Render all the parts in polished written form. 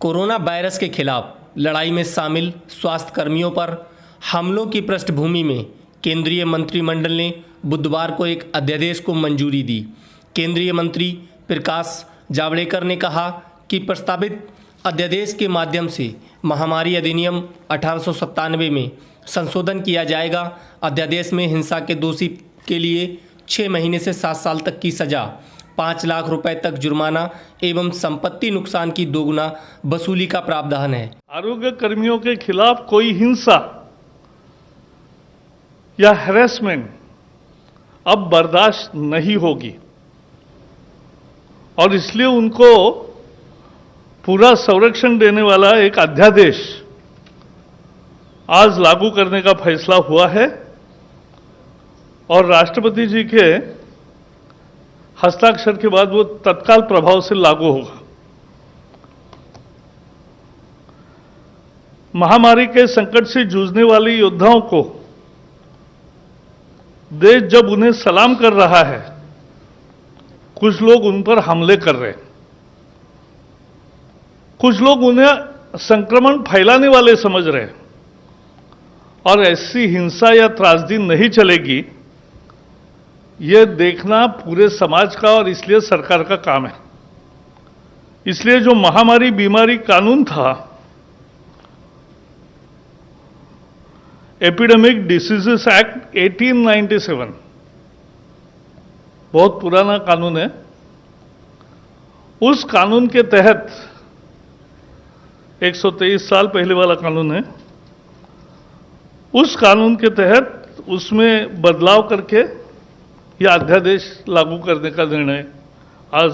Corona virus के खिलाफ लड़ाई में शामिल स्वास्थ्य कर्मियों पर हमलों की पृष्ठभूमि में केंद्रीय मंत्रिमंडल ने बुधवार को एक अध्यादेश को मंजूरी दी। केंद्रीय मंत्री प्रकाश जावड़ेकर ने कहा कि प्रस्तावित अध्यादेश के माध्यम से महामारी अधिनियम 1897 में संशोधन किया जाएगा। अध्यादेश में हिंसा के दोषी के लिए 6 महीने से 7 साल तक की सजा, 5 लाख रुपए तक जुर्माना एवं संपत्ति नुकसान की दोगुना वसूली का प्रावधान है। आरोग्य कर्मियों के खिलाफ कोई हिंसा या हैरेसमेंट अब बर्दाश्त नहीं होगी और इसलिए उनको पूरा संरक्षण देने वाला एक अध्यादेश आज लागू करने का फैसला हुआ है और राष्ट्रपति जी के हस्ताक्षर के बाद वो तत्काल प्रभाव से लागू होगा। महामारी के संकट से जूझने वाले योद्धाओं को देश जब उन्हें सलाम कर रहा है, कुछ लोग उन पर हमले कर रहे हैं, कुछ लोग उन्हें संक्रमण फैलाने वाले समझ रहे हैं और ऐसी हिंसा या त्रासदी नहीं चलेगी, यह देखना पूरे समाज का और इसलिए सरकार का काम है। इसलिए जो महामारी बीमारी कानून था, एपिडेमिक डिसीजेस एक्ट 1897, बहुत पुराना कानून है। उस कानून के तहत 123 साल पहले वाला कानून है। उस कानून के तहत उसमें बदलाव करके यह अध्यादेश लागू करने का निर्णय आज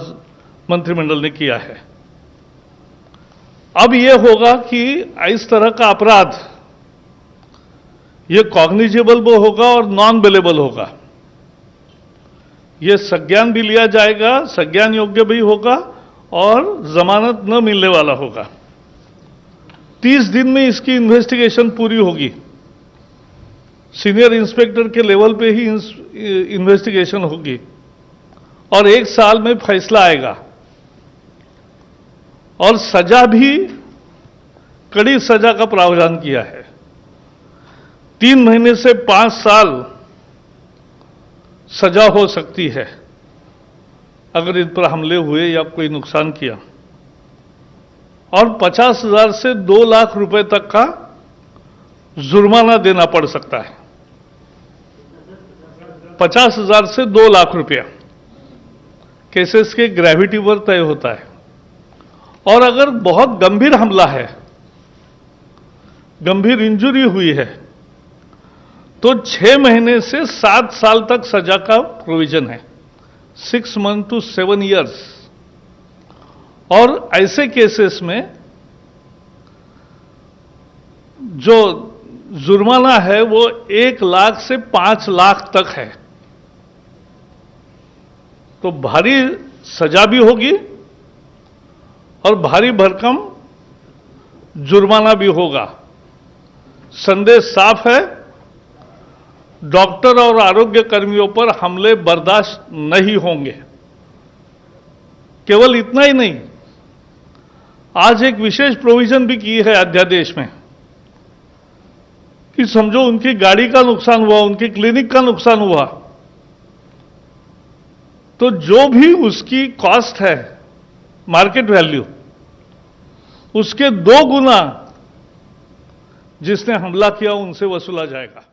मंत्रिमंडल ने किया है। अब यह होगा कि इस तरह का अपराध यह कॉग्निजेबल भी होगा और नॉन बेलेबल होगा। यह संज्ञान भी लिया जाएगा, संज्ञान योग्य भी होगा और जमानत न मिलने वाला होगा। 30 दिन में इसकी इन्वेस्टिगेशन पूरी होगी। सीनियर इंस्पेक्टर के लेवल पे ही इन्वेस्टिगेशन होगी और 1 साल में फैसला आएगा और सजा भी कड़ी सजा का प्रावधान किया है। 3 महीने से 5 साल सजा हो सकती है अगर इन पर हमले हुए या कोई नुकसान किया, और 50,000 से 2 लाख रुपए तक का जुर्माना देना पड़ सकता है। 50,000 से 2 लाख रुपया केसेस के ग्रेविटी पर तय होता है। और अगर बहुत गंभीर हमला है, गंभीर इंजरी हुई है, तो 6 महीने से 7 साल तक सजा का प्रोविजन है, 6 मंथ टू 7 ईयर्स। और ऐसे केसेस में जो जुर्माना है वो 1 लाख से 5 लाख तक है। तो भारी सजा भी होगी और भारी भरकम जुर्माना भी होगा। संदेश साफ है, डॉक्टर और आरोग्य कर्मियों पर हमले बर्दाश्त नहीं होंगे। केवल इतना ही नहीं, आज एक विशेष प्रोविजन भी की है अध्यादेश में कि समझो उनकी गाड़ी का नुकसान हुआ, उनकी क्लिनिक का नुकसान हुआ, तो जो भी उसकी कॉस्ट है, मार्केट वैल्यू, उसके 2 गुना जिसने हमला किया उनसे वसूला जाएगा।